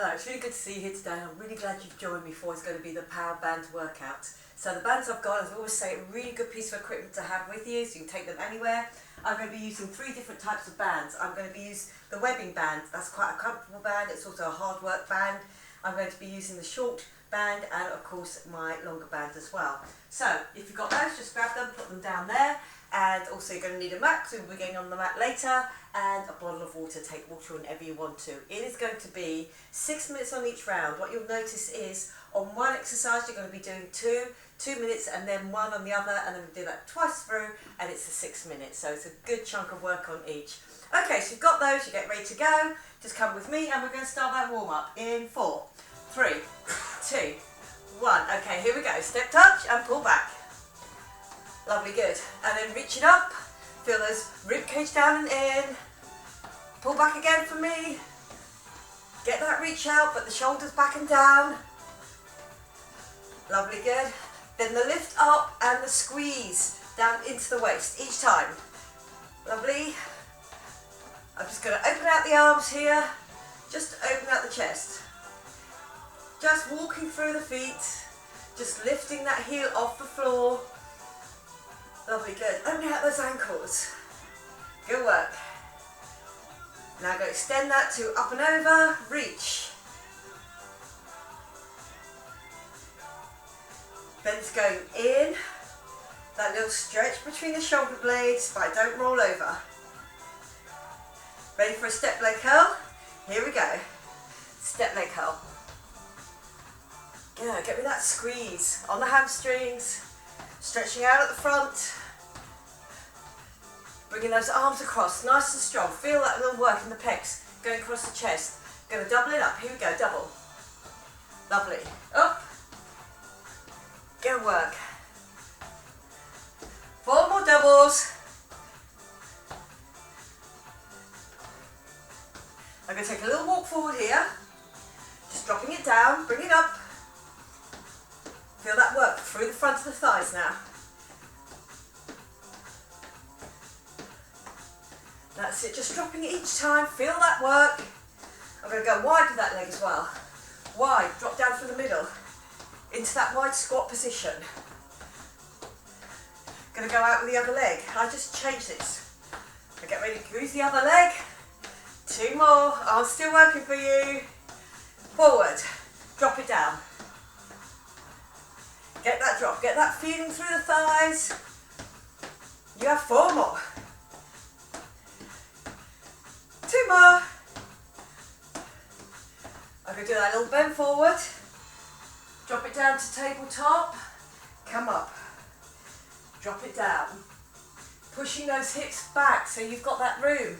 Hello, it's really good to see you here today. I'm really glad you've joined me for what's going to be the power band workout. So the bands I've got, as I always say, a really good piece of equipment to have with you, so you can take them anywhere. I'm going to be using 3 different types of bands. I'm going to be using the webbing band. That's quite a comfortable band. It's also a hard work band. I'm going to be using the short band and of course my longer band as well. So if you've got those, just grab them, put them down there. And also you're going to need a mat, so we'll be getting on the mat later, and a bottle of water. Take water whenever you want to. It is going to be 6 minutes on each round. What you'll notice is on one exercise you're going to be doing 2 minutes and then 1 on the other, and then we do that twice through, and it's a 6 minutes. So it's a good chunk of work on each. Okay, so you've got those, you get ready to go. Just come with me and we're going to start that warm up in 4, 3, 2, 1. Okay, here we go. Step touch and pull back. Lovely, good. And then reach it up. Feel those rib cage down and in. Pull back again for me. Get that reach out, but the shoulders back and down. Lovely, good. Then the lift up and the squeeze down into the waist each time. Lovely. I'm just going to open out the arms here. Just open out the chest. Just walking through the feet. Just lifting that heel off the floor. Lovely, good. Open out those ankles. Good work. Now go extend that to up and over, reach. Then it's going in, that little stretch between the shoulder blades, but don't roll over. Ready for a step leg curl? Here we go. Step leg curl. Good, get me that squeeze on the hamstrings. Stretching out at the front, bringing those arms across, nice and strong. Feel that little work in the pecs, going across the chest. Going to double it up. Here we go, double. Lovely. Up. Good work. 4 more doubles. I'm going to take a little walk forward here. Just dropping it down, bring it up. Feel that work through the front of the thighs now. That's it, just dropping it each time. Feel that work. I'm going to go wide with that leg as well. Wide, drop down through the middle. Into that wide squat position. Going to go out with the other leg. I just changed this. I get ready to use the other leg. 2 more. I'm still working for you. Forward. Drop it down. Get that drop, get that feeling through the thighs. You have 4 more. 2 more. I'm going to do that little bend forward. Drop it down to tabletop. Come up. Drop it down. Pushing those hips back so you've got that room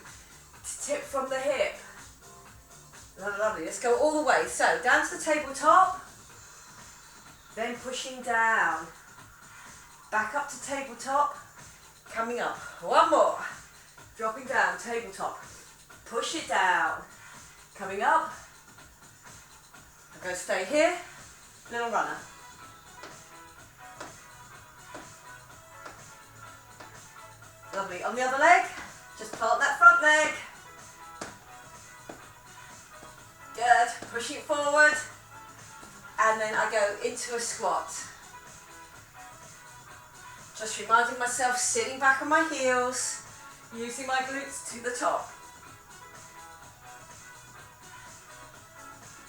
to tip from the hip. Lovely, lovely. Let's go all the way. So down to the tabletop. Then pushing down, back up to tabletop, coming up. 1 more, dropping down, tabletop, push it down, coming up. I'm going to stay here, little runner. Lovely, on the other leg, just plant that front leg. Good, pushing it forward. And then I go into a squat. Just reminding myself, sitting back on my heels, using my glutes to the top.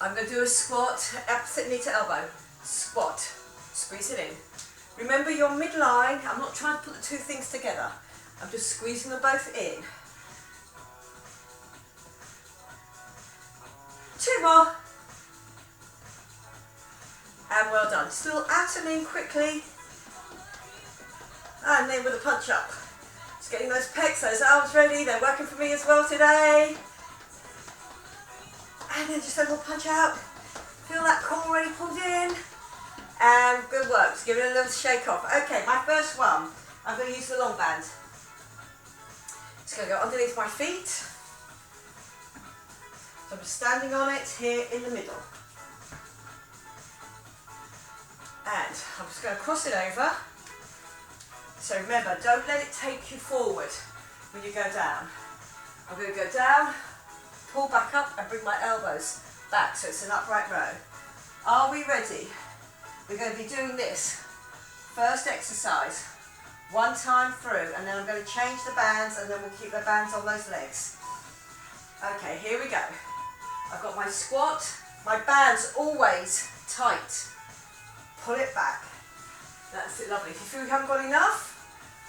I'm going to do a squat, opposite knee to elbow. Squat, squeeze it in. Remember your midline, I'm not trying to put the 2 things together. I'm just squeezing them both in. 2 more. And well done. Still out and in quickly. And then with a punch up. Just getting those pecs, those arms ready. They're working for me as well today. And then just a little punch out. Feel that core already pulled in. And good work. Just give it a little shake off. Okay, my first one. I'm going to use the long band. It's going to go underneath my feet. So I'm just standing on it here in the middle. And I'm just going to cross it over. So remember, don't let it take you forward when you go down. I'm going to go down, pull back up and bring my elbows back, so it's an upright row. Are we ready? We're going to be doing this first exercise one time through, and then I'm going to change the bands, and then we'll keep the bands on those legs. Okay, here we go. I've got my squat, my band's always tight. Pull it back. That's it, lovely. If you feel you haven't got enough,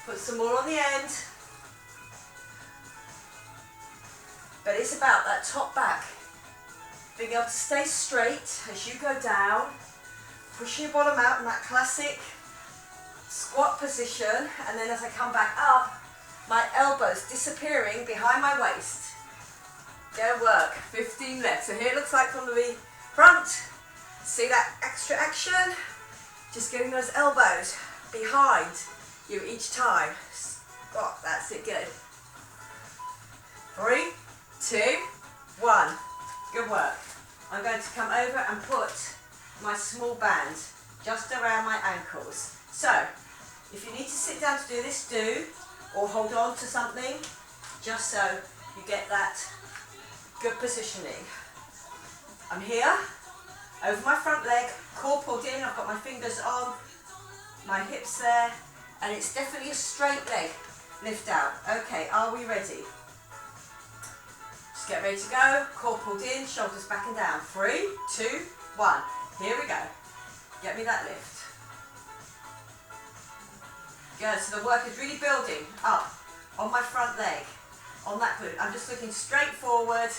put some more on the end. But it's about that top back. Being able to stay straight as you go down, pushing your bottom out in that classic squat position, and then as I come back up, my elbows disappearing behind my waist. Go work, 15 left. So here it looks like from the front. See that extra action? Just getting those elbows behind you each time. Oh, that's it, good. 3, 2, 1. Good work. I'm going to come over and put my small band just around my ankles. So, if you need to sit down to do this, do, or hold on to something, just so you get that good positioning. I'm here, over my front leg, core pulled in, I've got my fingers on my hips there, and it's definitely a straight leg lift out. Okay, are we ready? Just get ready to go, core pulled in, shoulders back and down. 3, 2, 1. Here we go. Get me that lift. Good, so the work is really building up on my front leg, on that glute. I'm just looking straight forward.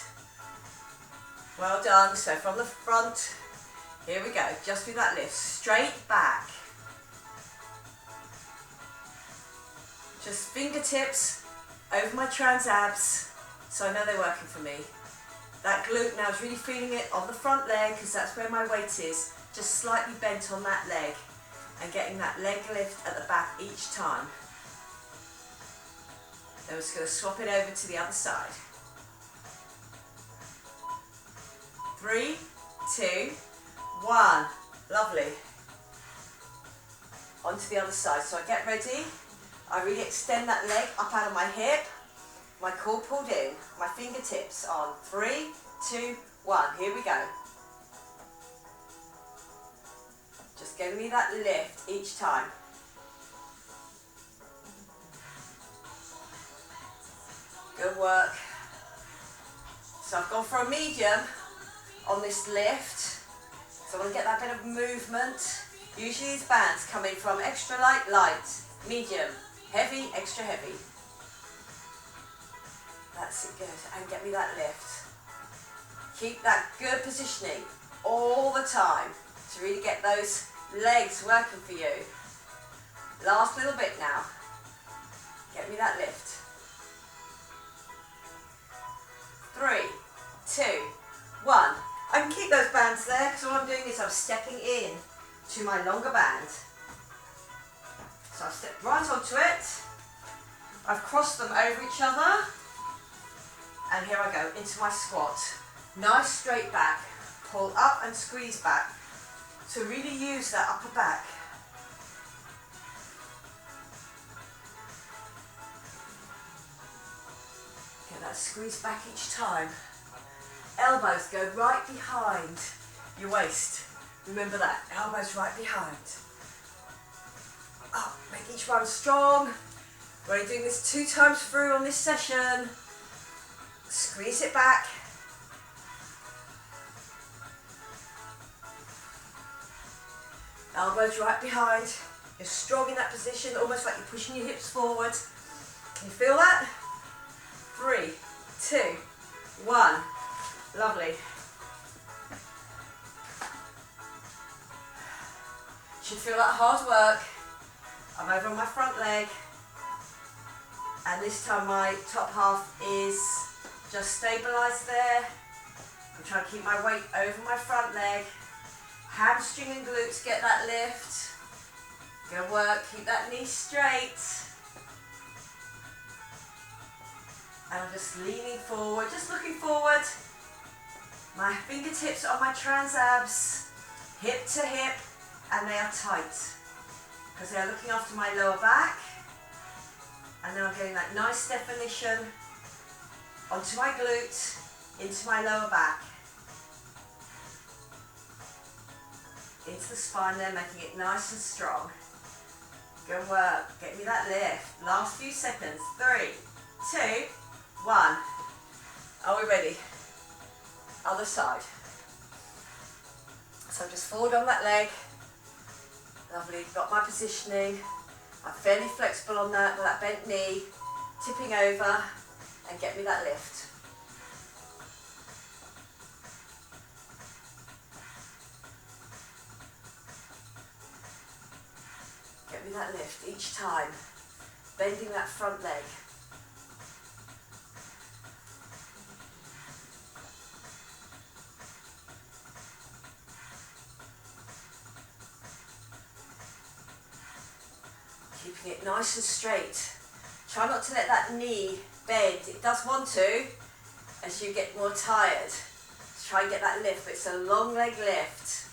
Well done. So from the front, here we go. Just do that lift, straight back. Just fingertips over my trans abs, so I know they're working for me. That glute now is really feeling it on the front leg, because that's where my weight is. Just slightly bent on that leg, and getting that leg lift at the back each time. Then we're just going to swap it over to the other side. 3, 2, 1. Lovely. Onto the other side. So I get ready. I really extend that leg up out of my hip. My core pulled in. My fingertips on. 3, 2, 1. Here we go. Just getting me that lift each time. Good work. So I've gone for a medium on this lift. So I want to get that bit of movement. Usually these bands come in from extra light, light, medium, heavy, extra heavy. That's it, good. And get me that lift. Keep that good positioning all the time to really get those legs working for you. Last little bit now. Get me that lift. 3, 2, 1. I can keep those bands there, because all I'm doing is I'm stepping in to my longer band. So I've stepped right onto it. I've crossed them over each other. And here I go, into my squat. Nice straight back. Pull up and squeeze back. So really use that upper back. Get that squeeze back each time. Elbows go right behind your waist. Remember that, elbows right behind. Up, make each one strong. We're only doing this 2 times through on this session. Squeeze it back. Elbows right behind. You're strong in that position, almost like you're pushing your hips forward. Can you feel that? 3, 2, 1. Lovely. Should feel that hard work. I'm over on my front leg. And this time my top half is just stabilised there. I'm trying to keep my weight over my front leg. Hamstring and glutes, get that lift. Good work, keep that knee straight. And I'm just leaning forward, just looking forward. My fingertips on my trans abs, hip to hip, and they are tight. Because they are looking after my lower back. And then I'm getting that nice definition onto my glute, into my lower back. into the spine there, making it nice and strong. Good work. Get me that lift. Last few seconds. 3, 2, 1. Are we ready? Other side. So just forward on that leg. Lovely. Got my positioning. I'm fairly flexible on that with that bent knee. Tipping over and get me that lift. Get me that lift each time. Bending that front leg. Keeping it nice and straight. Try not to let that knee bend. It does want to as you get more tired. Just try and get that lift, but it's a long leg lift.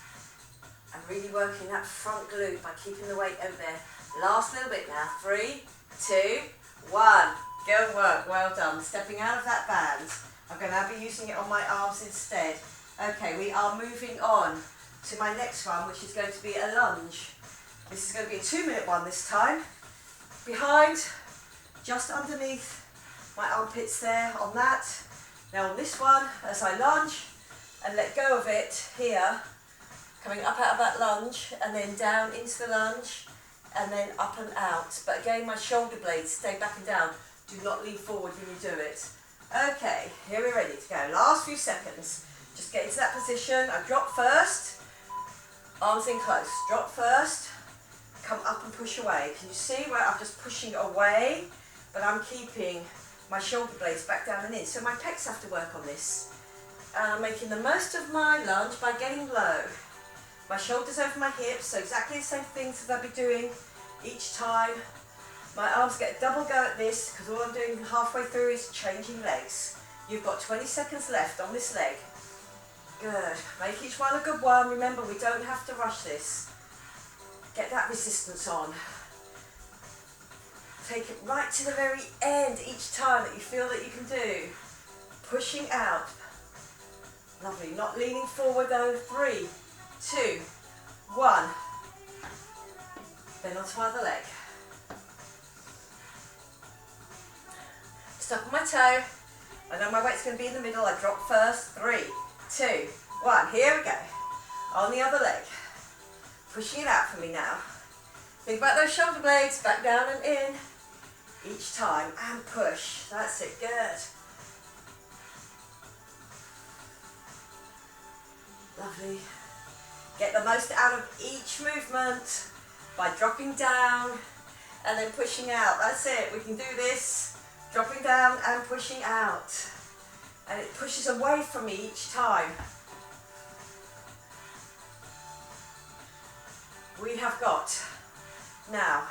And really working that front glute by keeping the weight over there. Last little bit now. 3, 2, 1. Good work. Well done. Stepping out of that band. I'm going to now be using it on my arms instead. Okay, we are moving on to my next one, which is going to be a lunge. This is going to be a 2-minute one this time. Behind, just underneath my armpits there on that. Now on this one, as I lunge and let go of it here, coming up out of that lunge and then down into the lunge and then up and out. But again, my shoulder blades stay back and down. Do not lean forward when you do it. Okay, here we're ready to go. Last few seconds. Just get into that position. I drop first, arms in close. Drop first. Come up and push away. Can you see where I'm just pushing away, but I'm keeping my shoulder blades back down and in. So my pecs have to work on this. And I'm making the most of my lunge by getting low. My shoulders over my hips, so exactly the same things as I'll be doing each time. My arms get a double go at this because all I'm doing halfway through is changing legs. You've got 20 seconds left on this leg. Good. Make each one a good one. Remember, we don't have to rush this. Get that resistance on. Take it right to the very end each time that you feel that you can do. Pushing out. Lovely. Not leaning forward though. 3, 2, 1. Then onto my other leg. Stop on my toe. I know my weight's going to be in the middle. I drop first. 3, 2, 1. Here we go. On the other leg. Pushing it out for me now. Think about those shoulder blades, back down and in each time, and push. That's it, good. Lovely. Get the most out of each movement by dropping down and then pushing out. That's it, we can do this. Dropping down and pushing out. And it pushes away from me each time. We have got now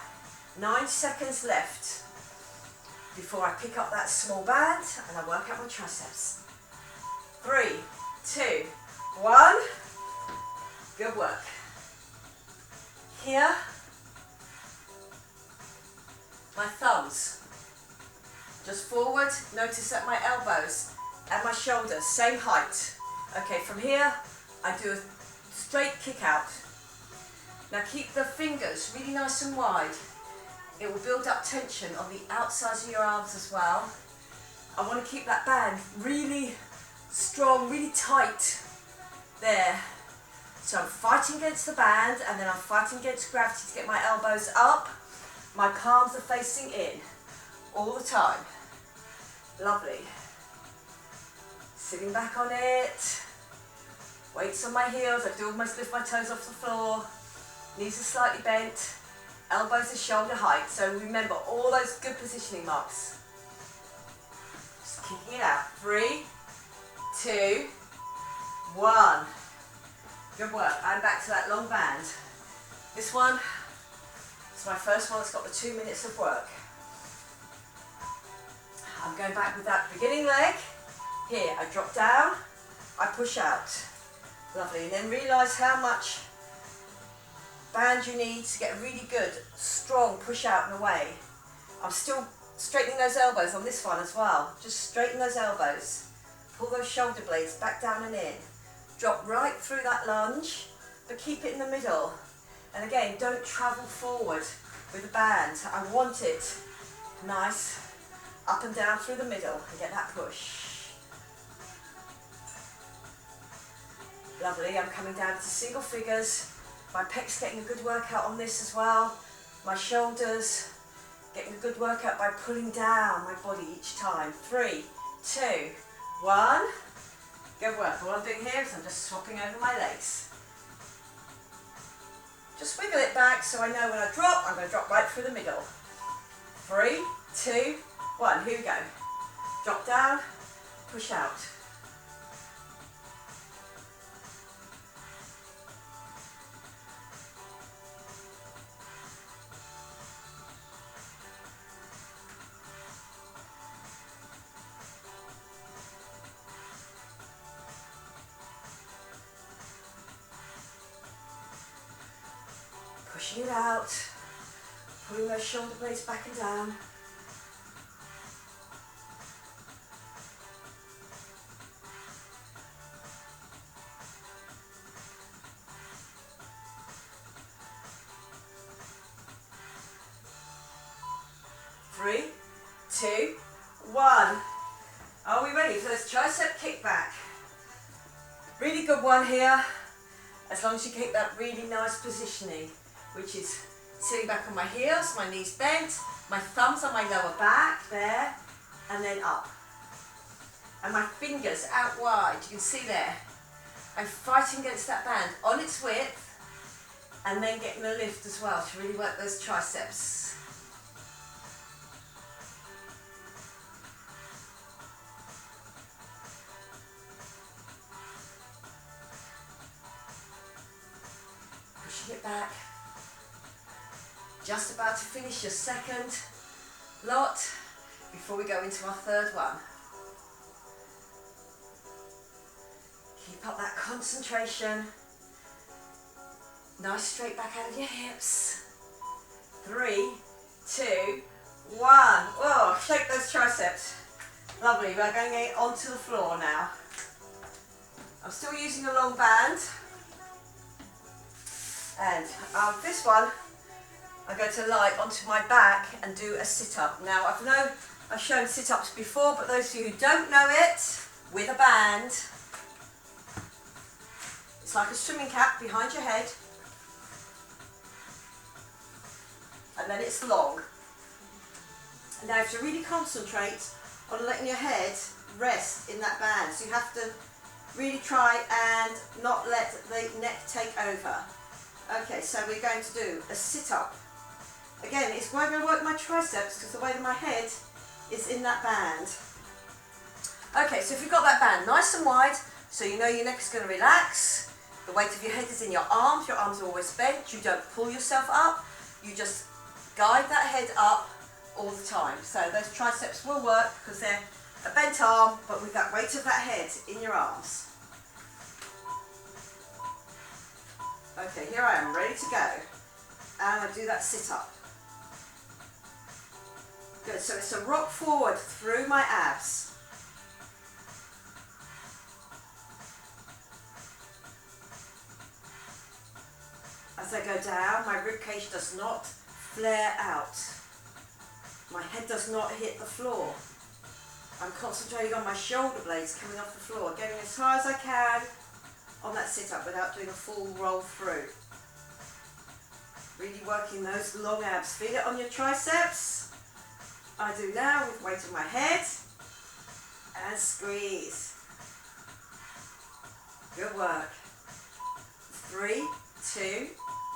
9 seconds left before I pick up that small band and I work out my triceps. 3, 2, 1. Good work. Here, my thumbs just forward. Notice that my elbows and my shoulders same height. Okay, from here I do a straight kick out. Now keep the fingers really nice and wide. It will build up tension on the outsides of your arms as well. I want to keep that band really strong, really tight there. So I'm fighting against the band and then I'm fighting against gravity to get my elbows up. My palms are facing in all the time. Lovely. Sitting back on it. Weights on my heels. I do almost lift my toes off the floor. Knees are slightly bent, elbows are shoulder height, so remember all those good positioning marks. Just kicking it out. 3, 2, 1. Good work. I'm back to that long band. This one is my first one that's got the 2 minutes of work. I'm going back with that beginning leg. Here, I drop down, I push out. Lovely. And then realise how much band you need to get a really good, strong push out and away. I'm still straightening those elbows on this one as well. Just straighten those elbows. Pull those shoulder blades back down and in. Drop right through that lunge. but keep it in the middle. And again, don't travel forward with the band. I want it nice, up and down through the middle, and get that push. Lovely, I'm coming down to single figures. My pecs getting a good workout on this as well. My shoulders getting a good workout by pulling down my body each time. 3, 2, 1. Good work. All I'm doing here is I'm just swapping over my legs. Just wiggle it back so I know when I drop, I'm going to drop right through the middle. 3, 2, 1. Here we go. Drop down, push out. Pushing it out, pulling those shoulder blades back and down. Three, 2, 1. Are we ready for this tricep kickback? Really good one here, as long as you keep that really nice positioning, which is sitting back on my heels, my knees bent, my thumbs on my lower back, there, and then up. And my fingers out wide, you can see there. I'm fighting against that band on its width, and then getting the lift as well to really work those triceps. Pushing it back. Just about to finish your second lot before we go into our third one. Keep up that concentration. Nice straight back out of your hips. 3, 2, 1. Oh, shake those triceps. Lovely, we're going onto the floor now. I'm still using a long band. And this one, I'm going to lie onto my back and do a sit-up. Now, I've shown sit-ups before, but those of you who don't know it, with a band, it's like a swimming cap behind your head, and then it's long. And now you have to really concentrate on letting your head rest in that band. So you have to really try and not let the neck take over. Okay, so we're going to do a sit-up. Again, it's going to work my triceps because the weight of my head is in that band. Okay, so if you've got that band nice and wide, so you know your neck is going to relax, the weight of your head is in your arms are always bent, you don't pull yourself up, you just guide that head up all the time. So those triceps will work because they're a bent arm, but with that weight of that head in your arms. Okay, here I am, ready to go. And I do that sit-up. Good, so it's a rock forward through my abs. As I go down, my ribcage does not flare out. My head does not hit the floor. I'm concentrating on my shoulder blades coming off the floor, getting as high as I can on that sit-up without doing a full roll through. Really working those long abs. Feel it on your triceps. I do now with weight on my head. And squeeze. Good work. 3, 2,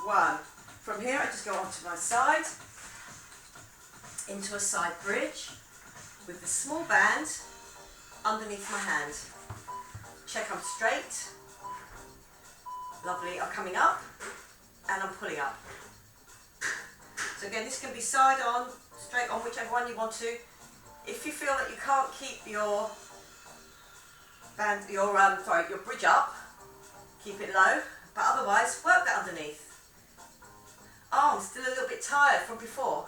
1. From here I just go onto my side, into a side bridge with the small band underneath my hand. Check I'm straight. Lovely, I'm coming up and I'm pulling up. So again, this can be side on, straight on, whichever one you want to. If you feel that you can't keep your band, your bridge up, keep it low, but otherwise work that underneath. Arm's still a little bit tired from before,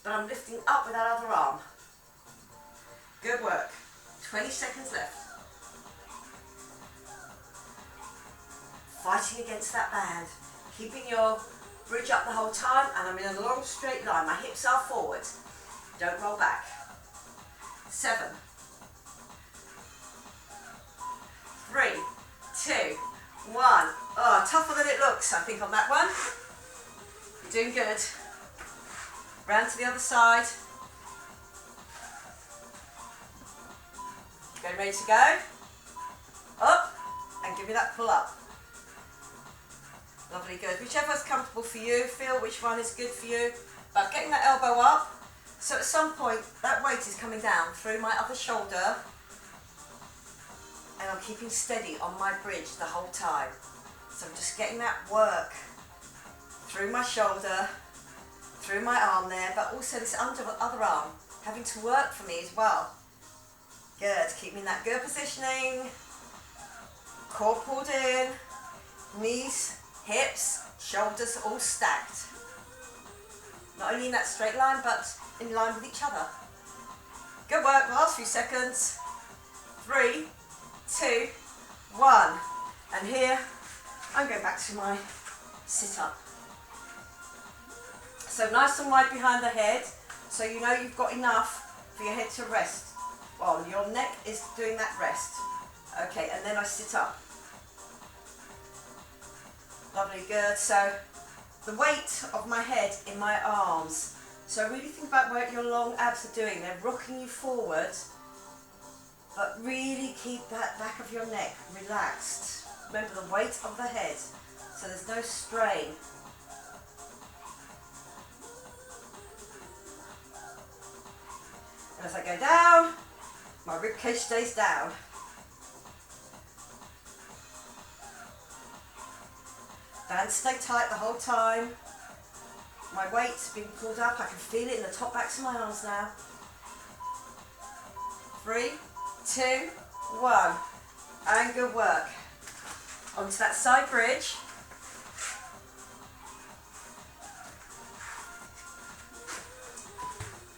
but I'm lifting up with that other arm. Good work. 20 seconds left. fighting against that band, keeping your bridge up the whole time, and I'm in a long straight line. My hips are forward. Don't roll back. 7, 3, 2, 1. Oh, tougher than it looks, I think, on that one. You're doing good. Round to the other side. Getting ready to go. Up, and give me that pull up. Lovely, good. Whichever's comfortable for you, feel which one is good for you. But getting that elbow up, so at some point that weight is coming down through my other shoulder, and I'm keeping steady on my bridge the whole time. So I'm just getting that work through my shoulder, through my arm there, but also this other arm having to work for me as well. Good, keep me in that good positioning. Core pulled in, knees, hips, shoulders all stacked. Not only in that straight line, but in line with each other. Good work, last few seconds. 3, 2, 1. And here, I'm going back to my sit-up. So nice and wide behind the head, so you know you've got enough for your head to rest. Well, your neck is doing that rest. Okay, and then I sit up. Lovely, good. So the weight of my head in my arms. So really think about what your long abs are doing. They're rocking you forward, but really keep that back of your neck relaxed. Remember the weight of the head, so there's no strain. And as I go down, my ribcage stays down. Bands stay tight the whole time. My weight's being pulled up. I can feel it in the top backs of my arms now. 3, 2, 1. And good work. Onto that side bridge.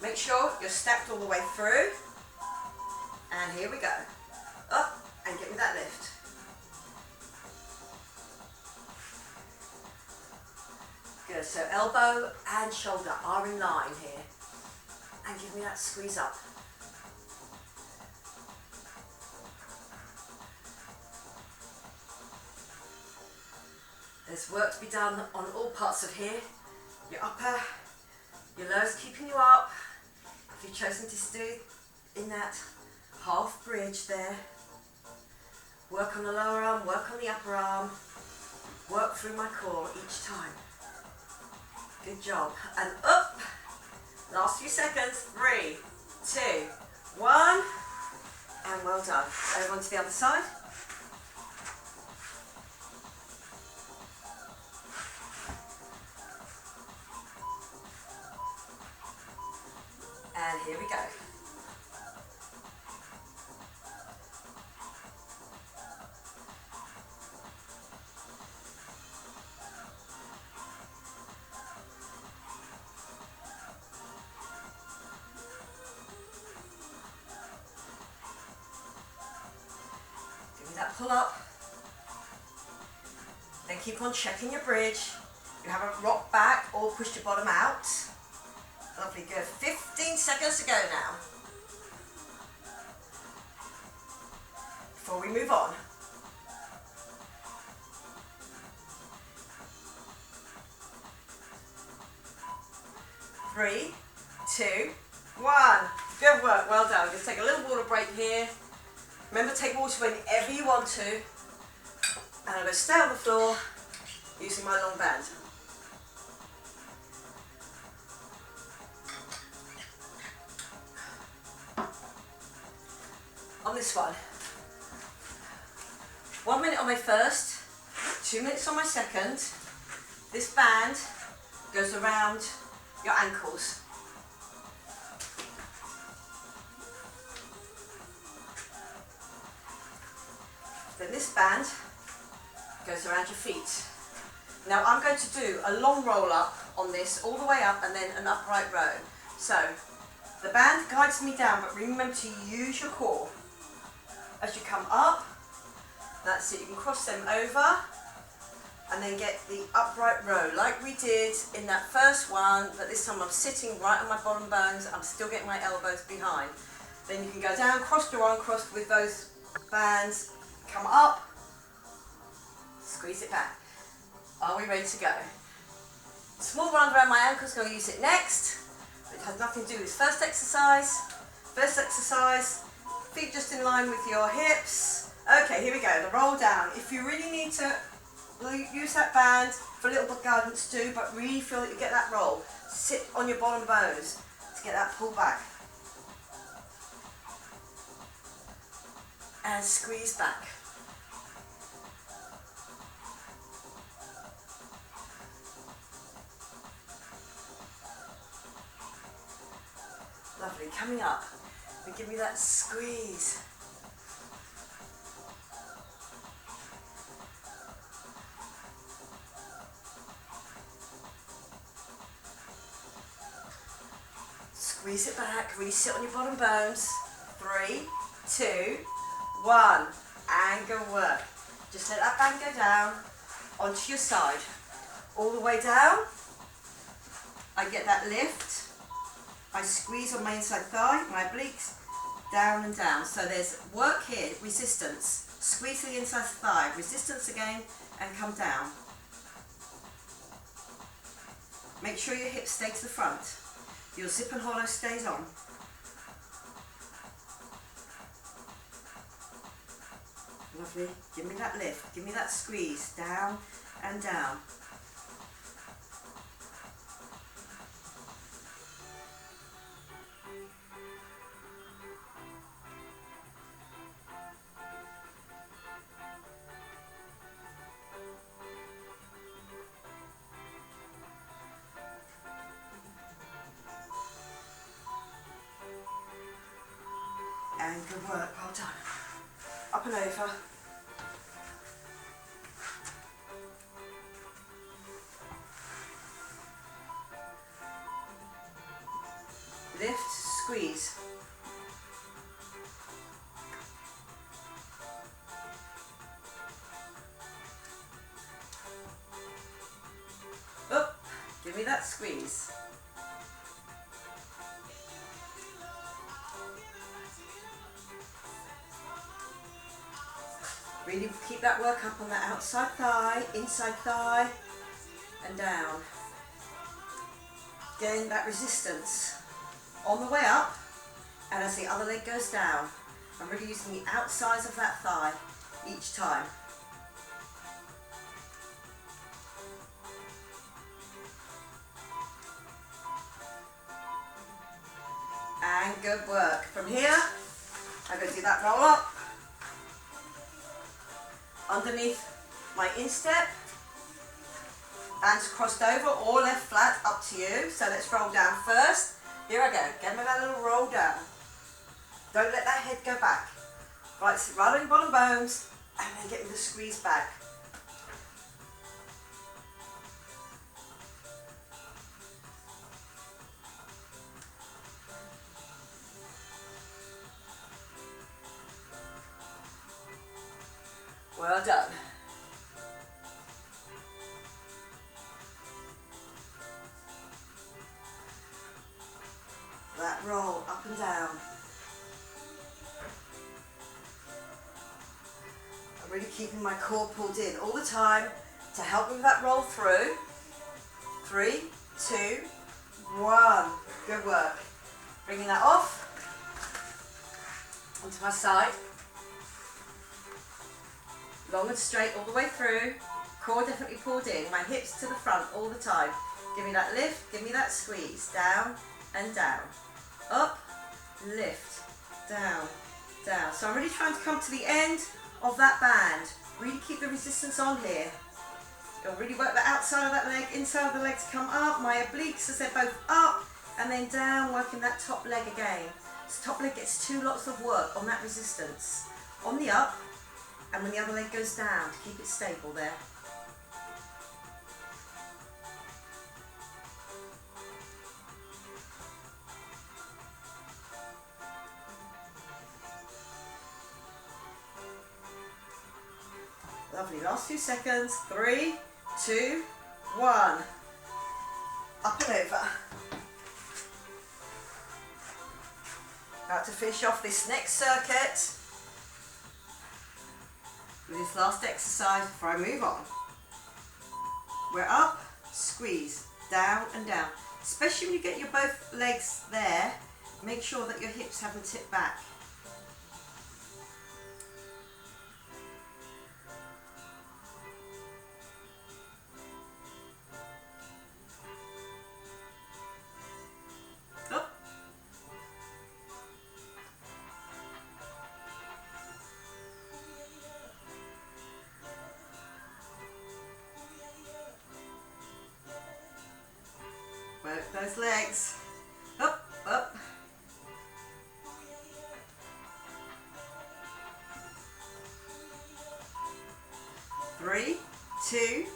Make sure you're stacked all the way through. And here we go. Up and get me that lift. Good, so elbow and shoulder are in line here. And give me that squeeze up. There's work to be done on all parts of here. Your upper, your lower's keeping you up. If you've chosen to stay in that half bridge there, work on the lower arm, work on the upper arm, work through my core each time. Good job. And up. Last few seconds. 3, 2, 1. And well done. Over onto the other side. And here we go. That pull up, then keep on checking your bridge. You haven't rocked back or pushed your bottom out. Lovely, good. 15 seconds to go now before we move on. Three, 2, 1. Good work, well done. Just take a little water break here. Remember, take water whenever you want to. And I'm going to stay on the floor using my long band. On this one, 1 minute on my first, 2 minutes on my second. This band goes around your ankles. Then this band goes around your feet. Now I'm going to do a long roll up on this, all the way up, and then an upright row. So the band guides me down, but remember to use your core. As you come up, that's it, you can cross them over, and then get the upright row like we did in that first one, but this time I'm sitting right on my bottom bones. I'm still getting my elbows behind. Then you can go down, cross your arm, cross with those bands, come up, squeeze it back. Are we ready to go? Small round around my ankles, going to use it next. It has nothing to do with this first exercise. First exercise, feet just in line with your hips. Okay, here we go, the roll down. If you really need to use that band for a little bit of guidance too, but really feel that you get that roll. Sit on your bottom bones to get that pull back. And squeeze back. Lovely, coming up. And give me that squeeze. Squeeze it back, really sit on your bottom bones. 3, 2, 1, and go work. Just let that band go down onto your side. All the way down, I get that lift. I squeeze on my inside thigh, my obliques, down and down. So there's work here, resistance. Squeeze the inside thigh, resistance again, and come down. Make sure your hips stay to the front. Your zip and hollow stays on. Lovely. Give me that lift. Give me that squeeze. Down and down. And good work. Well done. Up and over. Lift, squeeze. Up, give me that squeeze. Really keep that work up on that outside thigh, inside thigh, and down. Getting that resistance on the way up, and as the other leg goes down, I'm really using the outsides of that thigh each time. And good work. From here, I'm going to do that roll up, underneath my instep, hands crossed over or left flat, up to you. So let's roll down first. Here I go, get me that little roll down. Don't let that head go back. Right, sit right on your bottom bones, and then get me the squeeze back. Well done. That roll up and down. I'm really keeping my core pulled in all the time to help me with that roll through. 3, 2, 1. Good work. Bringing that off onto my side. Long and straight all the way through. Core definitely pulled in. My hips to the front all the time. Give me that lift, give me that squeeze. Down and down. Up, lift, down, down. So I'm really trying to come to the end of that band. Really keep the resistance on here. You'll really work the outside of that leg, inside of the leg to come up. My obliques as they're both up and then down, working that top leg again. So top leg gets 2 lots of work on that resistance. On the up, and when the other leg goes down, to keep it stable there. Lovely, last few seconds. 3, 2, 1. Up and over. About to finish off this next circuit with this last exercise before I move on. We're up, squeeze, down and down. Especially when you get your both legs there, make sure that your hips haven't tipped back. Up. Work those legs. Up, up. Three, 2,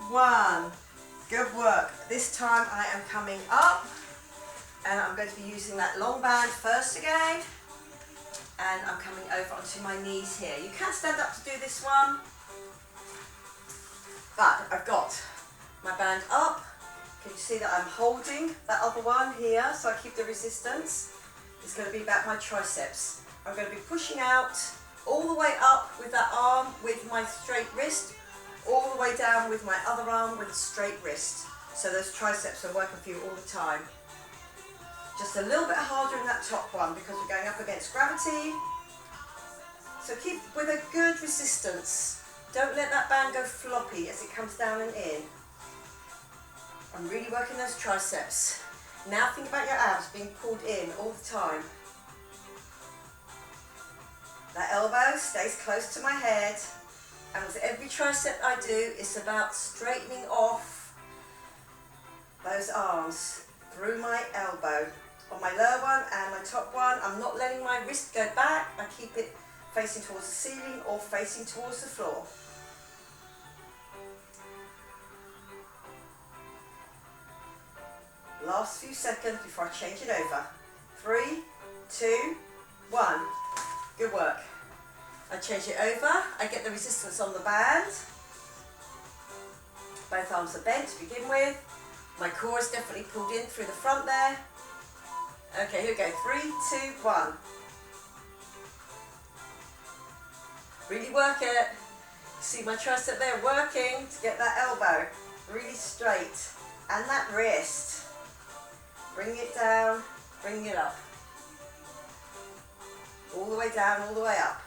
1. Good work. This time I am coming up and I'm going to be using that long band first again. And I'm coming over onto my knees here. You can stand up to do this one, but I've got my band up. Can you see that I'm holding that other one here so I keep the resistance? It's going to be about my triceps. I'm going to be pushing out all the way up with that arm with my straight wrist, all the way down with my other arm with a straight wrist. So those triceps are working for you all the time. Just a little bit harder in that top one because we're going up against gravity. So keep with a good resistance. Don't let that band go floppy as it comes down and in. I'm really working those triceps. Now think about your abs being pulled in all the time. That elbow stays close to my head, and with every tricep I do, it's about straightening off those arms through my elbow. On my lower one and my top one, I'm not letting my wrist go back. I keep it facing towards the ceiling or facing towards the floor. Last few seconds before I change it over. 3, 2, 1. Good work. I change it over. I get the resistance on the band. Both arms are bent to begin with. My core is definitely pulled in through the front there. Okay, here we go. 3, 2, 1. Really work it. See my tricep there working to get that elbow really straight. And that wrist. Bring it down, bring it up. All the way down, all the way up.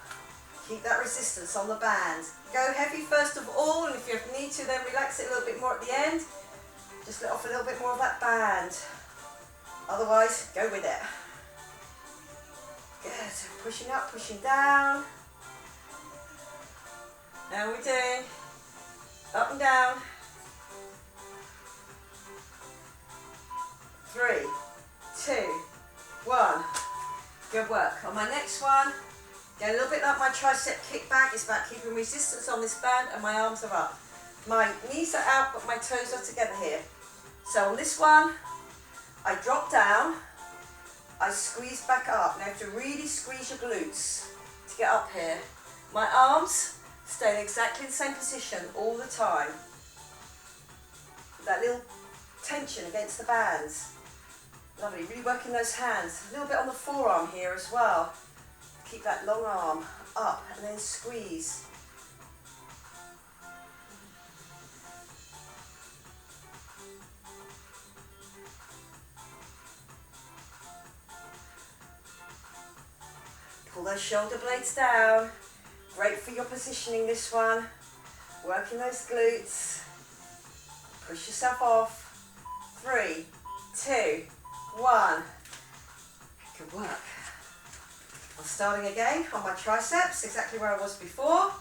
Keep that resistance on the band. Go heavy first of all, and if you need to, then relax it a little bit more at the end. Just let off a little bit more of that band. Otherwise, go with it. Good. Pushing up, pushing down. Now we're doing up and down. 3, 2, 1. Good work. On my next one, get a little bit like my tricep kick back. It's about keeping resistance on this band and my arms are up. My knees are out but my toes are together here. So on this one, I drop down, I squeeze back up. Now you have to really squeeze your glutes to get up here. My arms stay in exactly the same position all the time. That little tension against the bands. Lovely, really working those hands. A little bit on the forearm here as well. Keep that long arm up and then squeeze. Pull those shoulder blades down. Great for your positioning, this one. Working those glutes. Push yourself off. 3, 2, 1. Good work. I'm starting again on my triceps, exactly where I was before.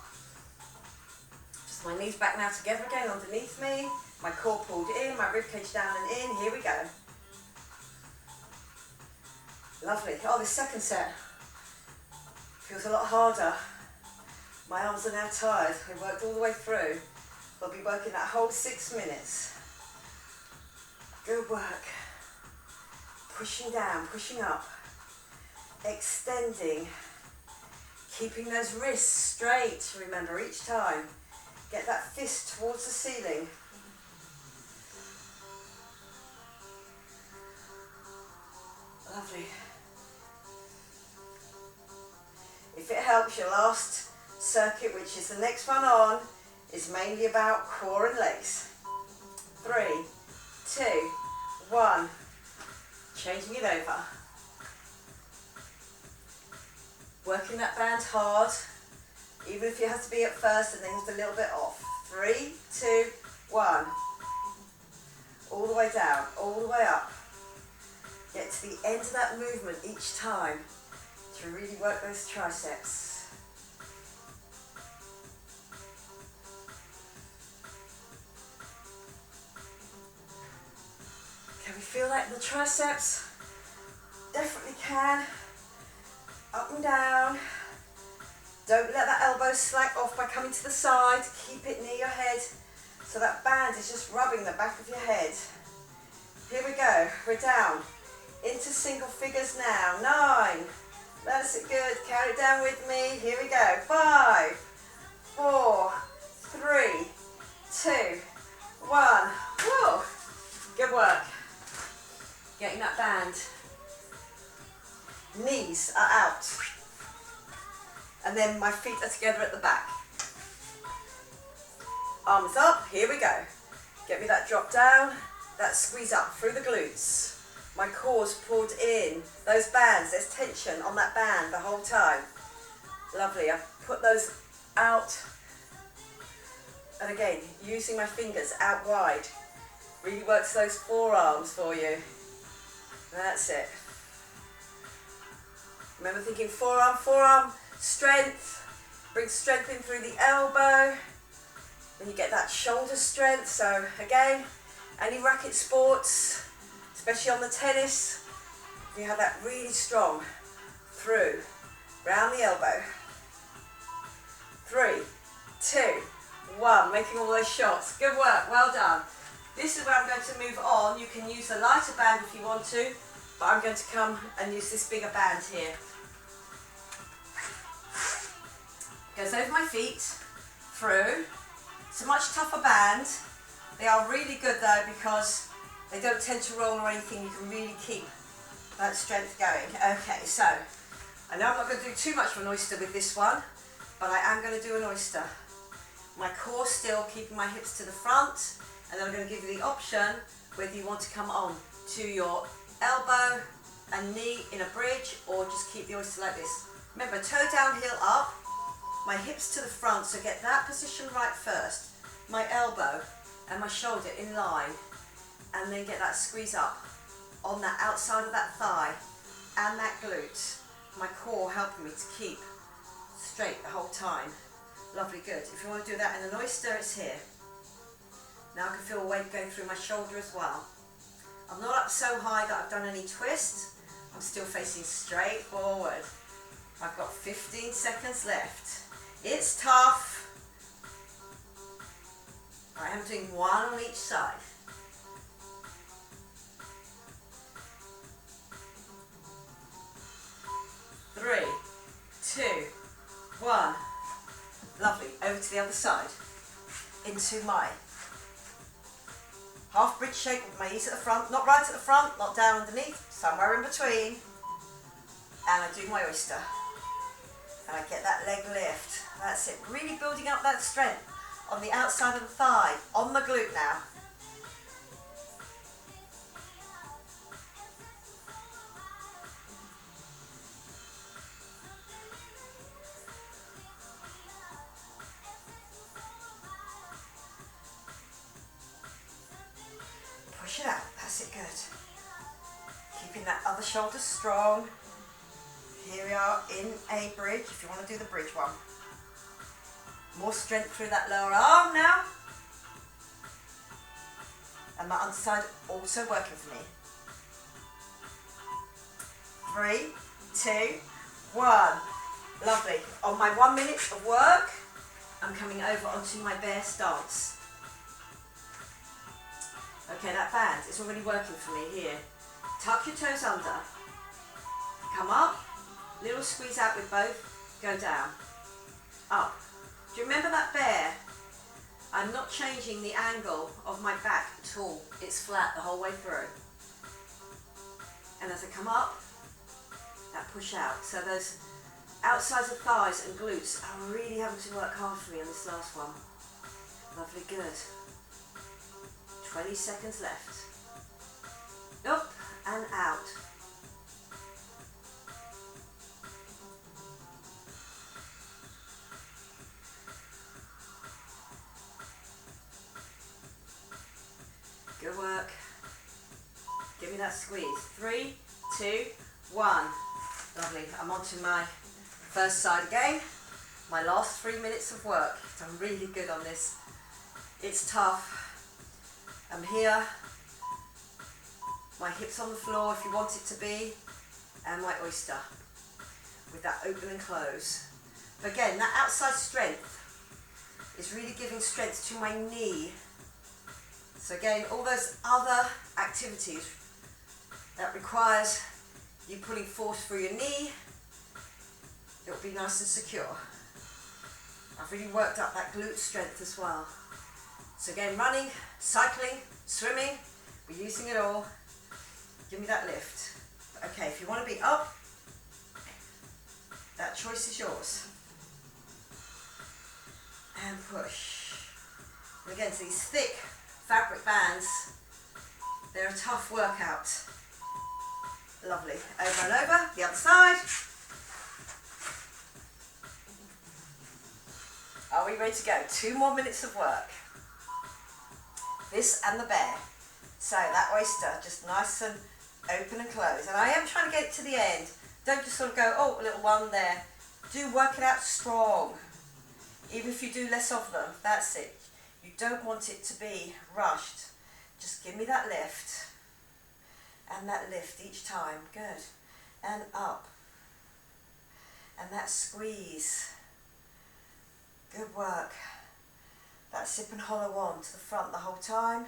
Just my knees back now together again underneath me. My core pulled in, my ribcage down and in. Here we go. Lovely. Oh, this second set feels a lot harder. My arms are now tired. I worked all the way through. I'll be working that whole 6 minutes. Good work. Pushing down, pushing up, extending, keeping those wrists straight, remember, each time. Get that fist towards the ceiling, Lovely. If it helps, your last circuit, which is the next one on, is mainly about core and legs. 3, 2, 1. Changing it over. Working that band hard, even if you have to be at first and then just a little bit off. 3, 2, 1. All the way down, all the way up. Get to the end of that movement each time to really work those triceps. Can we feel that in the triceps? Definitely can. Up and down. Don't let that elbow slack off by coming to the side. Keep it near your head so that band is just rubbing the back of your head. Here we go. We're down into single figures now. 9. That's it, good. Count it down with me. Here we go. 5, 4, 3, 2, 1. Whoa. Good work. Getting that band. Knees are out. And then my feet are together at the back. Arms up. Here we go. Get me that drop down. That squeeze up through the glutes. My core's pulled in. Those bands, there's tension on that band the whole time. Lovely. I've put those out. And again, using my fingers out wide. Really works those forearms for you. That's it. Remember thinking forearm, forearm, strength. Bring strength in through the elbow. Then you get that shoulder strength. So again, any racket sports, especially on the tennis, you have that really strong through, round the elbow. 3, 2, 1, making all those shots. Good work, well done. This is where I'm going to move on. You can use a lighter band if you want to, but I'm going to come and use this bigger band here. Goes over my feet, through. It's a much tougher band. They are really good though because they don't tend to roll or anything. You can really keep that strength going. Okay, so I know I'm not going to do too much of an oyster with this one, but I am going to do an oyster. My core still, keeping my hips to the front, and then I'm going to give you the option whether you want to come on to your elbow and knee in a bridge or just keep the oyster like this. Remember, toe down, heel up, my hips to the front, so get that position right first. My elbow and my shoulder in line, and then get that squeeze up on that outside of that thigh and that glute. My core helping me to keep straight the whole time. Lovely, good. If you want to do that in an oyster, it's here. Now I can feel weight going through my shoulder as well. I'm not up so high that I've done any twist. I'm still facing straight forward. I've got 15 seconds left. It's tough. I am doing one on each side. Three, 2, 1. Lovely. Over to the other side. Into my half bridge shape with my knees at the front. Not right at the front, not down underneath, somewhere in between. And I do my oyster. And I get that leg lift. That's it. Really building up that strength on the outside of the thigh, on the glute now. Push it out. That's it, good. Keeping that other shoulder strong. Here we are in a bridge, if you want to do the bridge one. More strength through that lower arm now. And my underside also working for me. 3, 2, 1. Lovely. On my 1 minute of work, I'm coming over onto my bear stance. Okay, that band is already working for me here. Tuck your toes under. Come up. Little squeeze out with both. Go down. Up. Do you remember that bear? I'm not changing the angle of my back at all. It's flat the whole way through. And as I come up, that push out. So those outsides of thighs and glutes are really having to work hard for me on this last one. Lovely, good. 20 seconds left. Up and out. Good work. Give me that squeeze. 3, 2, 1. Lovely. I'm on to my first side again. My last 3 minutes of work. I'm really good on this. It's tough. I'm here. My hips on the floor if you want it to be. And my oyster. With that open and close. But again, that outside strength is really giving strength to my knee. So again, all those other activities that requires you putting force through your knee, it'll be nice and secure. I've really worked up that glute strength as well. So again, running, cycling, swimming, we're using it all. Give me that lift. Okay, if you want to be up, that choice is yours. And push. And again, so these thick fabric bands, they're a tough workout. Lovely. Over and over, the other side. Are we ready to go? 2 more minutes of work. This and the bear. So that oyster, just nice and open and close. And I am trying to get it to the end. Don't just sort of go, oh, a little one there. Do work it out strong. Even if you do less of them, that's it. You don't want it to be rushed. Just give me that lift. And that lift each time. Good. And up. And that squeeze. Good work. That sip and hollow on to the front the whole time.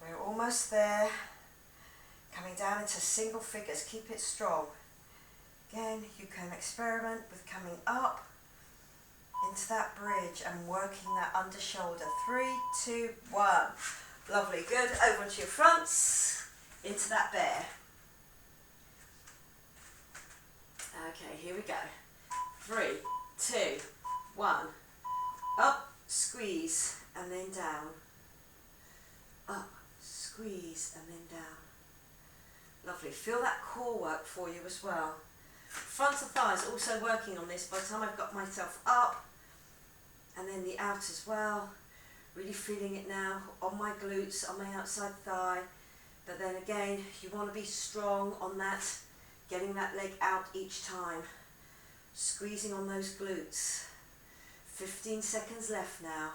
We're almost there. Coming down into single figures. Keep it strong. Again, you can experiment with coming up into that bridge and working that under shoulder. 3, 2, 1. Lovely, good. Over onto your fronts, into that bear. Okay, here we go. 3, 2, 1. Up, squeeze, and then down. Up, squeeze, and then down. Lovely. Feel that core work for you as well. Front of thighs also working on this by the time I've got myself up, and then the out as well. Really feeling it now on my glutes, on my outside thigh. But then again, you want to be strong on that, getting that leg out each time. Squeezing on those glutes. 15 seconds left now.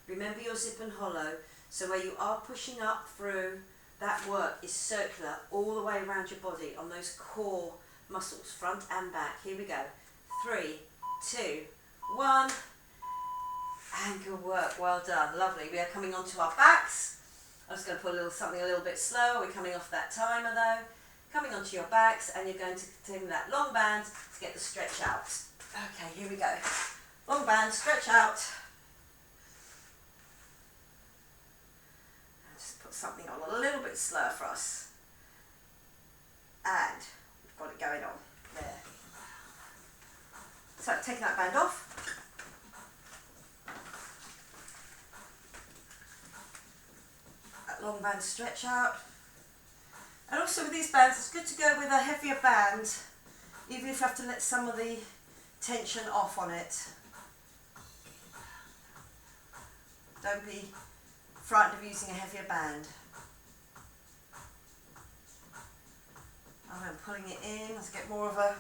Remember your zip and hollow. So where you are pushing up through, that work is circular all the way around your body on those core muscles, front and back. Here we go. 3, 2, 1. And good work. Well done. Lovely. We are coming onto our backs. I'm just going to put something a little bit slower. We're coming off that timer though. Coming onto your backs, and you're going to continue that long band to get the stretch out. Okay, here we go. Long band, stretch out. Just put something on a little bit slower for us. And we've got it going on. There. So, taking that band off. That long band stretch out. And also with these bands, it's good to go with a heavier band, even if you have to let some of the tension off on it. Don't be frightened of using a heavier band. I'm pulling it in, let's get more of a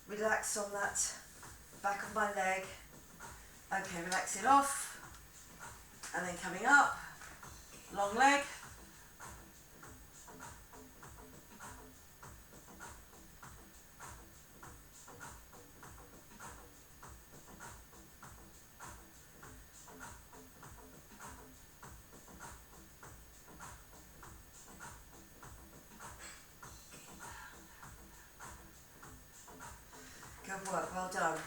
relax on that back of my leg. Okay, relax it off, and then coming up, long leg. Good work, well done.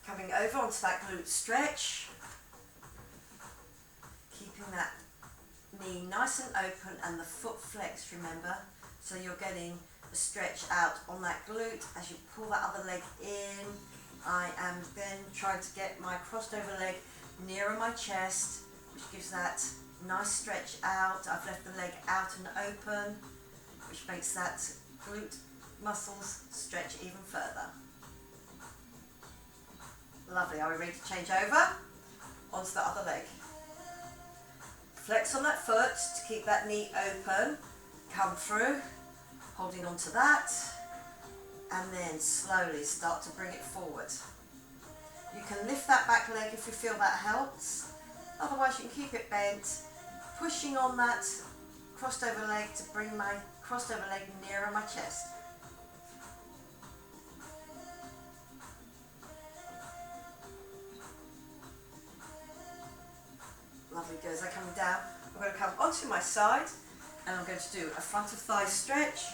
Coming over onto that glute stretch. Keeping that knee nice and open and the foot flexed, remember? So you're getting a stretch out on that glute as you pull that other leg in. I am then trying to get my crossed over leg nearer my chest, which gives that nice stretch out. I've left the leg out and open, which makes that glute muscles stretch even further. Lovely. Are we ready to change over onto the other leg? Flex on that foot to keep that knee open. Come through, holding on to that, and then slowly start to bring it forward. You can lift that back leg if you feel that helps. Otherwise you can keep it bent, pushing on that crossed over leg to bring my crossed over leg nearer my chest. Lovely, good. As I come down, I'm going to come onto my side and I'm going to do a front of thigh stretch,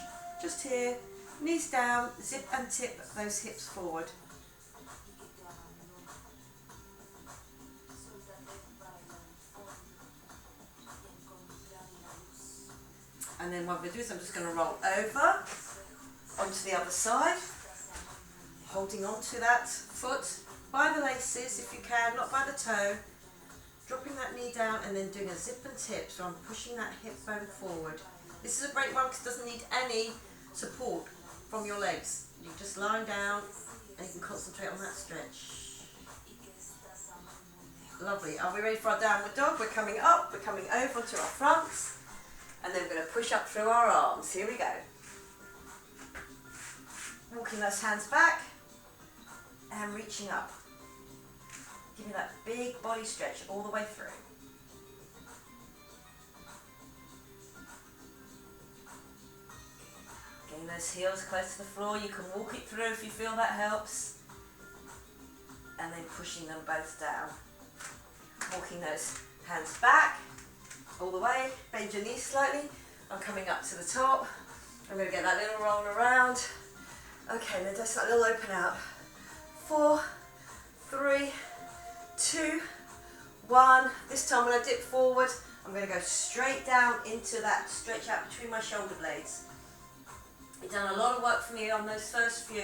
just here, knees down, zip and tip those hips forward. And then what I'm going to do is I'm just going to roll over onto the other side, holding onto that foot by the laces if you can, not by the toe, dropping that knee down and then doing a zip and tip, so I'm pushing that hip bone forward. This is a great one because it doesn't need any support from your legs. You just lie down and you can concentrate on that stretch. Lovely. Are we ready for our downward dog? We're coming up, we're coming over to our fronts, and then we're going to push up through our arms. Here we go. Walking those hands back and reaching up. Give me that big body stretch all the way through. Getting those heels close to the floor. You can walk it through if you feel that helps. And then pushing them both down. Walking those hands back all the way. Bend your knees slightly. I'm coming up to the top. I'm going to get that little roll around. Okay, then just that little open out. 4, 3, 2, 1. This time when I dip forward, I'm going to go straight down into that stretch out between my shoulder blades. You've done a lot of work for me on those first few.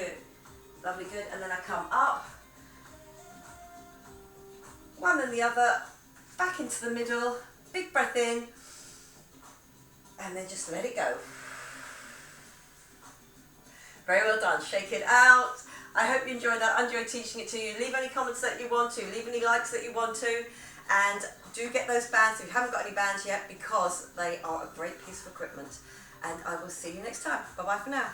Lovely, good. And then I come up, one and the other, back into the middle, big breath in, and then just let it go. Very well done. Shake it out. I hope you enjoyed that. I enjoyed teaching it to you. Leave any comments that you want to. Leave any likes that you want to. And do get those bands if you haven't got any bands yet, because they are a great piece of equipment. And I will see you next time. Bye-bye for now.